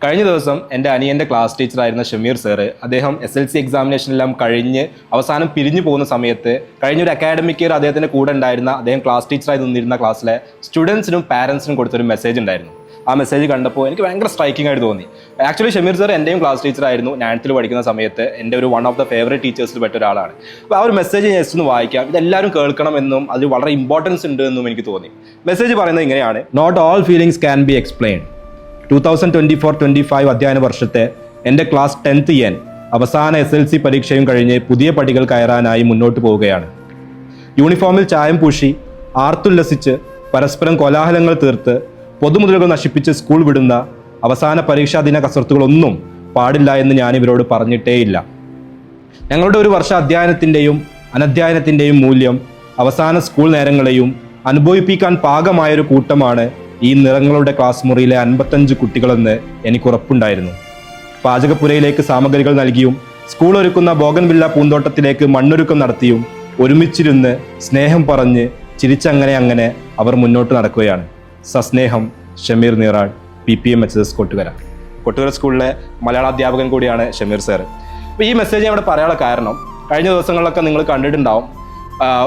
കഴിഞ്ഞ ദിവസം എൻ്റെ അനിയൻ്റെ ക്ലാസ് ടീച്ചറായിരുന്ന ഷമീർ സാറ് അദ്ദേഹം SLC എക്സാമിനേഷനെല്ലാം കഴിഞ്ഞ് അവസാനം പിരിഞ്ഞു പോകുന്ന സമയത്ത് കഴിഞ്ഞൊരു അക്കാഡമിക് ഇയർ അദ്ദേഹത്തിൻ്റെ കൂടെ ഉണ്ടായിരുന്ന അദ്ദേഹം ക്ലാസ് ടീച്ചറായി നിന്നിരുന്ന ക്ലാസ്സിലെ സ്റ്റുഡൻസിനും പാരൻസിനും കൊടുത്തൊരു മെസ്സേജ് ഉണ്ടായിരുന്നു. ആ മെസ്സേജ് കണ്ടപ്പോൾ എനിക്ക് ഭയങ്കര സ്ട്രൈക്കിംഗ് ആയിട്ട് തോന്നി. ആക്ച്വലി ഷമീർ സാർ എൻ്റെയും ക്ലാസ് ടീച്ചറായിരുന്നു. 9th പഠിക്കുന്ന സമയത്ത് എൻ്റെ ഒരു വൺ ഓഫ് ദ ഫേവറേറ്റ് ടീച്ചേഴ്സിൽ പെട്ട ഒരാളാണ്. അപ്പോൾ ആ ഒരു മെസ്സേജ് ഞാൻ ജസ്റ്റ് ഒന്ന് വായിക്കാം. ഇതെല്ലാവരും കേൾക്കണമെന്നും അതിൽ വളരെ ഇമ്പോർട്ടൻസ് ഉണ്ട് എന്നും എനിക്ക് തോന്നി. മെസ്സേജ് പറയുന്നത് ഇങ്ങനെയാണ്: not all feelings can be explained. 2024-25 അധ്യയന വർഷത്തെ എൻ്റെ ക്ലാസ് 10th എൻ അവസാന SLC പരീക്ഷയും കഴിഞ്ഞ് പുതിയ പടികൾ കയറാനായി മുന്നോട്ട് പോവുകയാണ്. യൂണിഫോമിൽ ചായം പൂശി ആർത്തുല്ലസിച്ച് പരസ്പരം കോലാഹലങ്ങൾ തീർത്ത് പൊതുമുതലുകൾ നശിപ്പിച്ച് സ്കൂൾ വിടുന്ന അവസാന പരീക്ഷാ ദിന കസർത്തുകളൊന്നും പാടില്ല എന്ന് ഞാൻ ഇവരോട് പറഞ്ഞിട്ടേയില്ല. ഞങ്ങളുടെ ഒരു വർഷ അധ്യയനത്തിൻ്റെയും അനധ്യയനത്തിൻ്റെയും മൂല്യം അവസാന സ്കൂൾ നേരങ്ങളെയും അനുഭവിപ്പിക്കാൻ പാകമായൊരു കൂട്ടമാണ് ഈ നിറങ്ങളുടെ ക്ലാസ് മുറിയിലെ 55 കുട്ടികളെന്ന് എനിക്ക് ഉറപ്പുണ്ടായിരുന്നു. പാചകപ്പുരയിലേക്ക് സാമഗ്രികൾ നൽകിയും സ്കൂൾ ഒരുക്കുന്ന ബോഗൻവില്ല പൂന്തോട്ടത്തിലേക്ക് മണ്ണൊരുക്കം നടത്തിയും ഒരുമിച്ചിരുന്ന് സ്നേഹം പറഞ്ഞ് ചിരിച്ചങ്ങനെ അവർ മുന്നോട്ട് നടക്കുകയാണ്. സസ്നേഹം, ഷമീർ നീറാട്, PPMHS കൊട്ടുകര. കൊട്ടുകര സ്കൂളിലെ മലയാള അധ്യാപകൻ കൂടിയാണ് ഷമീർ സാർ. അപ്പോൾ ഈ മെസ്സേജ് അവിടെ പറയാനുള്ള കാരണം, കഴിഞ്ഞ ദിവസങ്ങളിലൊക്കെ നിങ്ങൾ കണ്ടിട്ടുണ്ടാവും,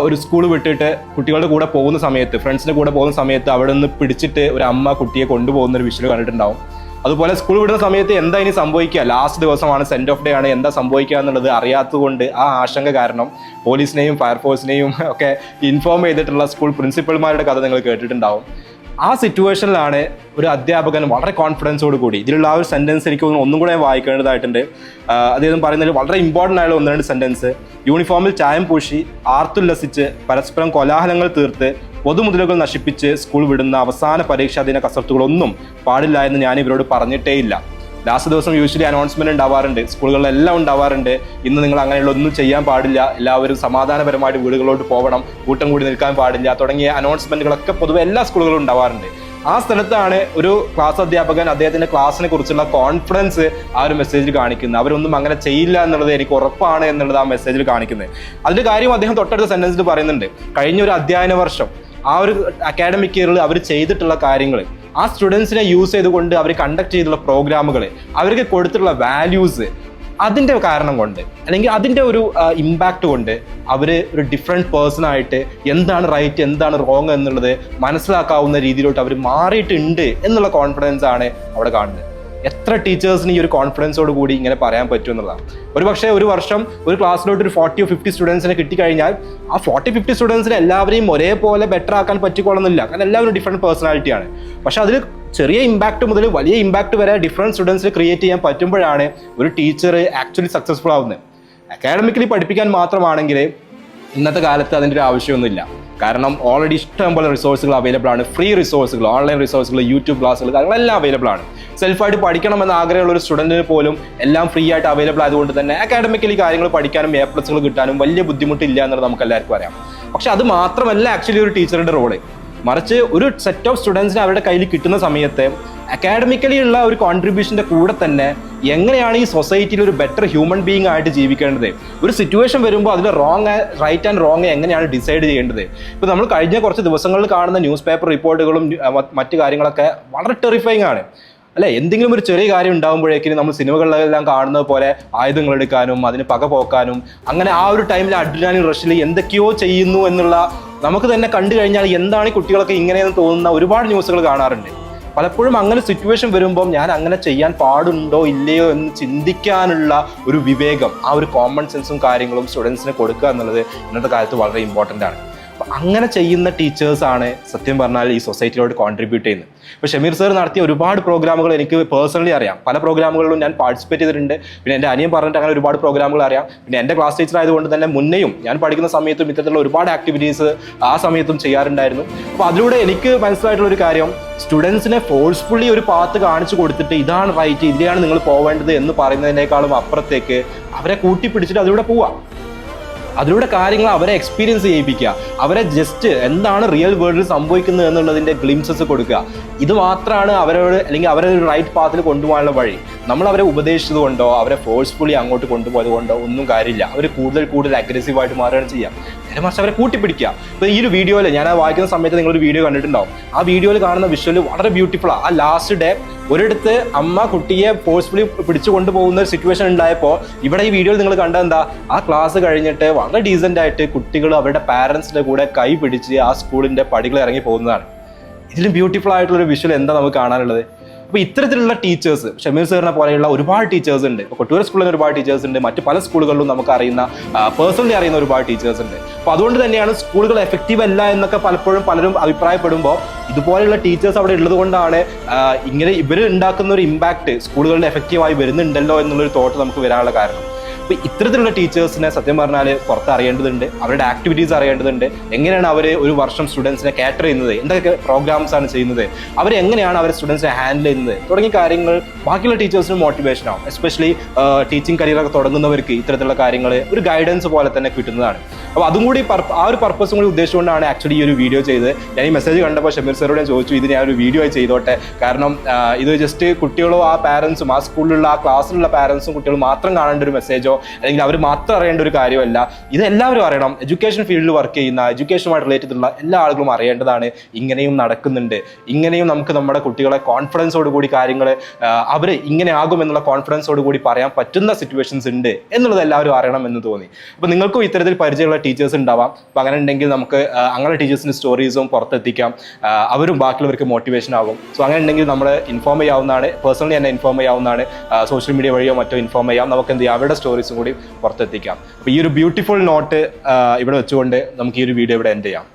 ഒരു സ്കൂൾ വിട്ടിട്ട് കുട്ടികളുടെ കൂടെ പോകുന്ന സമയത്ത്, ഫ്രണ്ട്സിൻ്റെ കൂടെ പോകുന്ന സമയത്ത് അവിടെ നിന്ന് പിടിച്ചിട്ട് ഒരു അമ്മ കുട്ടിയെ കൊണ്ടുപോകുന്ന ഒരു വിഷ്വൽ കണ്ടിട്ടുണ്ടാവും. അതുപോലെ സ്കൂൾ വിടുന്ന സമയത്ത് എന്താ ഇനി സംഭവിക്കുക, ലാസ്റ്റ് ദിവസമാണ്, സെൻഡ് ഓഫ് ഡേ ആണ്, എന്താ സംഭവിക്കുക എന്നുള്ളത് അറിയാത്തതുകൊണ്ട് ആ ആശങ്ക കാരണം പോലീസിനെയും ഫയർഫോഴ്സിനെയും ഒക്കെ ഇൻഫോം ചെയ്തിട്ടുള്ള സ്കൂൾ പ്രിൻസിപ്പൽമാരുടെ കഥ നിങ്ങൾ കേട്ടിട്ടുണ്ടാവും. ആ സിറ്റുവേഷനിലാണ് ഒരു അധ്യാപകൻ വളരെ കോൺഫിഡൻസോട് കൂടി, ഇതിലുള്ള ആ ഒരു സെൻറ്റൻസ് എനിക്ക് ഒന്നും കൂടെ വായിക്കേണ്ടതായിട്ടുണ്ട്. അദ്ദേഹം പറയുന്നതിൽ വളരെ ഇമ്പോർട്ടൻ്റ് ആയുള്ള 1-2 സെൻറ്റൻസ്: യൂണിഫോമിൽ ചായം പൂശി ആർത്തുല്ലസിച്ച് പരസ്പരം കോലാഹലങ്ങൾ തീർത്ത് പൊതുമുതലുകൾ നശിപ്പിച്ച് സ്കൂൾ വിടുന്ന അവസാന പരീക്ഷാ ദിന കസർത്തുകളൊന്നും പാടില്ല എന്ന് ഞാൻ ഇവരോട് പറഞ്ഞിട്ടേയില്ല. ലാസ്റ്റ് ദിവസം യൂഷ്വലി അനൗൺസ്മെന്റ് ഉണ്ടാവാറുണ്ട്, സ്കൂളുകളിലെല്ലാം ഉണ്ടാവാറുണ്ട്. ഇന്ന് നിങ്ങൾ അങ്ങനെയുള്ള ഒന്നും ചെയ്യാൻ പാടില്ല, എല്ലാവരും സമാധാനപരമായിട്ട് വീടുകളിലോട്ട് പോകണം, കൂട്ടം കൂടി നിൽക്കാൻ പാടില്ല തുടങ്ങിയ അനൗൺസ്മെന്റുകളൊക്കെ പൊതുവെ എല്ലാ സ്കൂളുകളും ഉണ്ടാവാറുണ്ട്. ആ സ്ഥലത്താണ് ഒരു ക്ലാസ് അധ്യാപകൻ അദ്ദേഹത്തിന്റെ ക്ലാസ്സിനെ കുറിച്ചുള്ള കോൺഫിഡൻസ് ആ ഒരു മെസ്സേജിൽ കാണിക്കുന്നത്. അവരൊന്നും അങ്ങനെ ചെയ്യില്ല എന്നുള്ളത് എനിക്ക് ഉറപ്പാണ് എന്നുള്ളത് ആ മെസ്സേജിൽ കാണിക്കുന്നത്. അതിന്റെ കാര്യം അദ്ദേഹം തൊട്ടടുത്ത സെന്റൻസിൽ പറയുന്നുണ്ട്. കഴിഞ്ഞ ഒരു അധ്യയന വർഷം ആ ഒരു അക്കാഡമിക് ഇയറിൽ അവർ ചെയ്തിട്ടുള്ള കാര്യങ്ങൾ, ആ സ്റ്റുഡൻസിനെ യൂസ് ചെയ്തുകൊണ്ട് അവർ കണ്ടക്ട് ചെയ്തിട്ടുള്ള പ്രോഗ്രാമുകൾ, അവർക്ക് കൊടുത്തിട്ടുള്ള വാല്യൂസ്, അതിൻ്റെ കാരണം കൊണ്ട് അല്ലെങ്കിൽ അതിൻ്റെ ഒരു ഇമ്പാക്റ്റ് കൊണ്ട് അവർ ഒരു ഡിഫറെൻറ്റ് പേഴ്സണായിട്ട് എന്താണ് റൈറ്റ് എന്താണ് റോങ് എന്നുള്ളത് മനസ്സിലാക്കാവുന്ന രീതിയിലോട്ട് അവർ മാറിയിട്ടുണ്ട് എന്നുള്ള കോൺഫിഡൻസ് ആണ് അവിടെ കാണുന്നത്. എത്ര ടീച്ചേഴ്സിന് ഈ ഒരു കോൺഫിഡൻസോട് കൂടി ഇങ്ങനെ പറയാൻ പറ്റും എന്നുള്ളതാണ്. ഒരു പക്ഷേ ഒരു വർഷം ഒരു ക്ലാസ്സിലോട്ട് ഒരു 40-50 സ്റ്റുഡൻസിനെ കിട്ടിക്കഴിഞ്ഞാൽ ആ 40-50 സ്റ്റുഡൻസിനെ എല്ലാവരെയും ഒരേപോലെ ബെറ്റർ ആക്കാൻ പറ്റിക്കൊള്ളുന്നില്ല. കാരണം എല്ലാവരും ഡിഫറെൻറ്റ് പേഴ്സണാലിറ്റിയാണ്. പക്ഷെ അതിൽ ചെറിയ ഇമ്പാക്റ്റ് മുതൽ വലിയ ഇമ്പാക്റ്റ് വരെ ഡിഫറെൻറ്റ് സ്റ്റുഡൻസിനെ ക്രിയേറ്റ് ചെയ്യാൻ പറ്റുമ്പോഴാണ് ഒരു ടീച്ചർ ആക്ച്വലി സക്സസ്ഫുൾ ആവുന്നത്. അക്കാഡമിക്കലി പഠിപ്പിക്കാൻ മാത്രമാണെങ്കിൽ ഇന്നത്തെ കാലത്ത് അതിൻ്റെ ഒരു ആവശ്യമൊന്നുമില്ല. കാരണം ഓൾറെഡി ഇഷ്ടംപോലെ റിസോഴ്സുകൾ അവൈലബിൾ ആണ്. ഫ്രീ റിസോഴ്സുകൾ, ഓൺലൈൻ റിസോഴ്സുകൾ, യൂട്യൂബ് ക്ലാസ്സുകൾ, കാര്യങ്ങളെല്ലാം അവൈലബിൾ ആണ്. സെൽഫായിട്ട് പഠിക്കണമെന്ന് ആഗ്രഹമുള്ള ഒരു സ്റ്റുഡൻറ്റിന് പോലും എല്ലാം ഫ്രീ ആയിട്ട് അവൈലബിൾ ആയതുകൊണ്ട് തന്നെ അക്കാഡമിക്കലി കാര്യങ്ങൾ പഠിക്കാനും A+കൾ കിട്ടാനും വലിയ ബുദ്ധിമുട്ടില്ല എന്നുള്ളത് നമുക്ക് എല്ലാവർക്കും അറിയാം. പക്ഷെ അത് മാത്രമല്ല ആക്ച്വലി ഒരു ടീച്ചറുടെ റോള്. മറിച്ച് ഒരു സെറ്റ് ഓഫ് സ്റ്റുഡൻസിന് അവരുടെ കയ്യിൽ കിട്ടുന്ന സമയത്ത് അക്കാഡമിക്കലി ഉള്ള ഒരു കോൺട്രിബ്യൂഷൻ്റെ കൂടെ തന്നെ എങ്ങനെയാണ് ഈ സൊസൈറ്റിയിൽ ഒരു ബെറ്റർ ഹ്യൂമൻ ബീയിങ് ആയിട്ട് ജീവിക്കേണ്ടത്, ഒരു സിറ്റുവേഷൻ വരുമ്പോൾ അതിൽ റൈറ്റ് ആൻഡ് റോങ് എങ്ങനെയാണ് ഡിസൈഡ് ചെയ്യേണ്ടത്. ഇപ്പോൾ നമ്മൾ കഴിഞ്ഞ കുറച്ച് ദിവസങ്ങളിൽ കാണുന്ന ന്യൂസ് പേപ്പർ റിപ്പോർട്ടുകളും മറ്റു കാര്യങ്ങളൊക്കെ വളരെ ടെറിഫൈങ് ആണ് അല്ലെ. എന്തെങ്കിലും ഒരു ചെറിയ കാര്യം ഉണ്ടാകുമ്പോഴേക്കും നമ്മൾ സിനിമകളിലെല്ലാം കാണുന്നത് പോലെ ആയുധങ്ങൾ എടുക്കാനും അതിന് പക പോക്കാനും അങ്ങനെ ആ ഒരു ടൈമിൽ അഡ്രിനാലിൻ റഷിൽ എന്തൊക്കെയോ ചെയ്യുന്നു എന്നുള്ള നമുക്ക് തന്നെ കണ്ടു കഴിഞ്ഞാൽ എന്താണ് ഈ കുട്ടികളൊക്കെ ഇങ്ങനെയെന്ന് തോന്നുന്ന ഒരുപാട് ന്യൂസുകൾ കാണാറുണ്ട്. പലപ്പോഴും അങ്ങനെ സിറ്റുവേഷൻ വരുമ്പം ഞാൻ അങ്ങനെ ചെയ്യാൻ പാടുണ്ടോ ഇല്ലയോ എന്ന് ചിന്തിക്കാനുള്ള ഒരു വിവേകം, ആ ഒരു കോമൺ സെൻസും കാര്യങ്ങളും സ്റ്റുഡൻസിന് കൊടുക്കുക എന്നുള്ളത് ഇന്നത്തെ കാലത്ത് വളരെ ഇമ്പോർട്ടൻ്റ് ആണ്. അപ്പം അങ്ങനെ ചെയ്യുന്ന ടീച്ചേഴ്സാണ് സത്യം പറഞ്ഞാൽ ഈ സൊസൈറ്റിയോട് കോൺട്രിബ്യൂട്ട് ചെയ്യുന്നത്. ഇപ്പോൾ ഷമീർ സാർ നടത്തിയ ഒരുപാട് പ്രോഗ്രാമുകൾ എനിക്ക് പേഴ്സണലി അറിയാം. പല പ്രോഗ്രാമുകളിലും ഞാൻ പാർട്ടിസിപ്പേറ്റ് ചെയ്തിട്ടുണ്ട്. പിന്നെ എൻ്റെ അനിയൻ പറഞ്ഞിട്ട് അങ്ങനെ ഒരുപാട് പ്രോഗ്രാമുകൾ അറിയാം. പിന്നെ എൻ്റെ ക്ലാസ് ടീച്ചർ ആയതുകൊണ്ട് തന്നെ മുന്നേയും ഞാൻ പഠിക്കുന്ന സമയത്തും ഇത്തരത്തിലുള്ള ഒരുപാട് ആക്ടിവിറ്റീസ് ആ സമയത്തും ചെയ്യാറുണ്ടായിരുന്നു. അപ്പോൾ അതിലൂടെ എനിക്ക് മനസ്സിലായിട്ടുള്ള ഒരു കാര്യം, സ്റ്റുഡൻസിനെ ഫോഴ്സ്ഫുള്ളി ഒരു പാത്ത് കാണിച്ചു കൊടുത്തിട്ട് ഇതാണ് റൈറ്റ്, ഇതിലാണ് നിങ്ങൾ പോവേണ്ടത് എന്ന് പറയുന്നതിനേക്കാളും അപ്പുറത്തേക്ക് അവരെ കൂട്ടിപ്പിടിച്ചിട്ട് അതിലൂടെ പോവാം. അതിലൂടെ കാര്യങ്ങൾ അവരെ എക്സ്പീരിയൻസ് ചെയ്യിപ്പിക്കുക, അവരെ ജസ്റ്റ് എന്താണ് റിയൽ വേൾഡിൽ സംഭവിക്കുന്നത് എന്നുള്ളതിൻ്റെ ഗ്ലിംസസ് കൊടുക്കുക. ഇത് മാത്രമാണ് അവരോട് അല്ലെങ്കിൽ അവരെ ഒരു റൈറ്റ് പാത്തിൽ കൊണ്ടുപോകാനുള്ള വഴി. നമ്മൾ അവരെ ഉപദേശിച്ചത് കൊണ്ടോ അവരെ ഫോഴ്സ്ഫുള്ളി അങ്ങോട്ട് കൊണ്ടുപോയത് കൊണ്ടോ ഒന്നും കാര്യമില്ല. അവർ കൂടുതൽ അഗ്രസീവായിട്ട് മാറുകയാണ് ചെയ്യുക. നേരെ മറിച്ച് അവരെ കൂട്ടിപ്പിടിക്കുക. ഇപ്പോൾ ഈ ഒരു വീഡിയോയിൽ ഞാൻ വായിക്കുന്ന സമയത്ത് നിങ്ങളൊരു വീഡിയോ കണ്ടിട്ടുണ്ടാവും. ആ വീഡിയോയിൽ കാണുന്ന വിഷ്വൽ വളരെ ബ്യൂട്ടിഫുള്ളാണ്. ആ ലാസ്റ്റ് ഡേ ഒരിടത്ത് അമ്മ കുട്ടിയെ ഫോഴ്സ്ഫുള്ളി പിടിച്ചു കൊണ്ടുപോകുന്ന ഒരു സിറ്റുവേഷൻ ഉണ്ടായപ്പോൾ ഇവിടെ ഈ വീഡിയോയിൽ നിങ്ങൾ കണ്ടത് എന്താ, ആ ക്ലാസ് കഴിഞ്ഞിട്ട് വളരെ ഡീസൻ്റ് ആയിട്ട് കുട്ടികൾ അവരുടെ പാരൻസിന്റെ കൂടെ കൈ പിടിച്ച് ആ സ്കൂളിന്റെ പടികൾ ഇറങ്ങി പോകുന്നതാണ്. ഇതിലും ബ്യൂട്ടിഫുൾ ആയിട്ടുള്ള ഒരു വിഷ്വൽ എന്താ നമുക്ക് കാണാനുള്ളത്? അപ്പോൾ ഇത്തരത്തിലുള്ള ടീച്ചേഴ്സ്, ഷമീർ സാറിനെ പോലെയുള്ള ഒരുപാട് ടീച്ചേഴ്സ് ഉണ്ട്. ഇപ്പോൾ കൊട്ടൂർ സ്കൂളിൽ ഒരുപാട് ടീച്ചേഴ്സ് ഉണ്ട്, മറ്റ് പല സ്കൂളുകളിലും നമുക്ക് അറിയുന്ന പേഴ്സണലി അറിയുന്ന ഒരുപാട് ടീച്ചേഴ്സ് ഉണ്ട്. അപ്പോൾ അതുകൊണ്ട് തന്നെയാണ് സ്കൂളുകൾ എഫക്റ്റീവ് അല്ല എന്നൊക്കെ പലപ്പോഴും പലരും അഭിപ്രായപ്പെടുമ്പോൾ ഇതുപോലെയുള്ള ടീച്ചേഴ്സ് അവിടെ ഉള്ളത് കൊണ്ടാണ് ഇങ്ങനെ ഇവർ ഉണ്ടാക്കുന്ന ഒരു ഇമ്പാക്ട് സ്കൂളുകളിൽ എഫക്റ്റീവായി വരുന്നുണ്ടല്ലോ എന്നുള്ളൊരു തോട്ട് നമുക്ക് വരാനുള്ള കാരണം. അപ്പോൾ ഇത്തരത്തിലുള്ള ടീച്ചേഴ്സിനെ സത്യം പറഞ്ഞാൽ പുറത്ത് അറിയേണ്ടതുണ്ട്, അവരുടെ ആക്ടിവിറ്റീസ് അറിയേണ്ടതുണ്ട്, എങ്ങനെയാണ് അവർ ഒരു വർഷം സ്റ്റുഡൻസിനെ കാറ്റർ ചെയ്യുന്നത്, എന്തൊക്കെ പ്രോഗ്രാംസ് ആണ് ചെയ്യുന്നത്, അവരെങ്ങനെയാണ് അവർ സ്റ്റുഡൻസിനെ ഹാൻഡിൽ ചെയ്യുന്നത് തുടങ്ങിയ കാര്യങ്ങൾ ബാക്കിയുള്ള ടീച്ചേഴ്സിന് മോട്ടിവേഷൻ ആവും. എസ്പെഷ്യലി ടീച്ചിങ് കരിയറൊക്കെ തുടങ്ങുന്നവർക്ക് ഇത്തരത്തിലുള്ള കാര്യങ്ങൾ ഒരു ഗൈഡൻസ് പോലെ തന്നെ കിട്ടുന്നതാണ്. അപ്പോൾ അതും കൂടി ആ ഒരു പർപ്പസും കൂടി ഉദ്ദേശിച്ചുകൊണ്ടാണ് ആക്ച്വലി ഈ ഒരു വീഡിയോ ചെയ്തത്. ഞാൻ ഈ മെസ്സേജ് കണ്ടപ്പോൾ ഷമീർ സാറോട് ഞാൻ ചോദിച്ചു, ഇത് ഞാൻ ഒരു വീഡിയോ ആയി ചെയ്തോട്ടെ, കാരണം ഇത് ജസ്റ്റ് കുട്ടികളോ ആ പാരൻസും ആ സ്കൂളിലുള്ള ആ ക്ലാസ്സിലുള്ള പാരൻസും കുട്ടികളും മാത്രം കാണേണ്ട ഒരു മെസ്സേജോ അല്ലെങ്കിൽ അവർ മാത്രം അറിയേണ്ട ഒരു കാര്യമല്ല, ഇത് എല്ലാവരും അറിയണം. എഡ്യൂക്കേഷൻ ഫീൽഡിൽ വർക്ക് ചെയ്യുന്ന, എഡ്യൂക്കേഷനുമായിട്ട് റിലേറ്റഡ് ഉള്ള എല്ലാ ആളുകളും അറിയേണ്ടതാണ്. ഇങ്ങനെയും നടക്കുന്നുണ്ട്, ഇങ്ങനെയും നമുക്ക് നമ്മുടെ കുട്ടികളെ കോൺഫിഡൻസോട് കൂടി കാര്യങ്ങൾ അവർ ഇങ്ങനെ ആകും എന്നുള്ള കോൺഫിഡൻസോട് കൂടി പറയാൻ പറ്റുന്ന സിറ്റുവേഷൻസ് ഉണ്ട് എന്നുള്ളത് എല്ലാവരും അറിയണം എന്ന് തോന്നി. അപ്പോൾ നിങ്ങൾക്കും ഇത്തരത്തിൽ പരിചയമുള്ള ടീച്ചേഴ്സ് ഉണ്ടാവാം. അപ്പോൾ അങ്ങനെ ഉണ്ടെങ്കിൽ നമുക്ക് അങ്ങനെ ടീച്ചേഴ്സിൻ്റെ സ്റ്റോറീസും പുറത്തെത്തിക്കാം, അവരും ബാക്കിയുള്ളവർക്ക് മോട്ടിവേഷൻ ആകും. സോ അങ്ങനെ ഉണ്ടെങ്കിൽ നമ്മൾ ഇൻഫോം ചെയ്യാവുന്നതാണ്, പേഴ്സണലി എന്നെ ഇൻഫോം ചെയ്യാവുന്നതാണ്, സോഷ്യൽ മീഡിയ വഴിയോ മറ്റോ ഇൻഫോം ചെയ്യാം. നമുക്ക് എന്ത് ചെയ്യാം, അവരുടെ സ്റ്റോറീസും കൂടി പുറത്തെത്തിക്കാം. അപ്പോൾ ഈ ഒരു ബ്യൂട്ടിഫുൾ നോട്ട് ഇവിടെ വെച്ചുകൊണ്ട് നമുക്ക് ഈ ഒരു വീഡിയോ ഇവിടെ എൻഡ് ചെയ്യാം.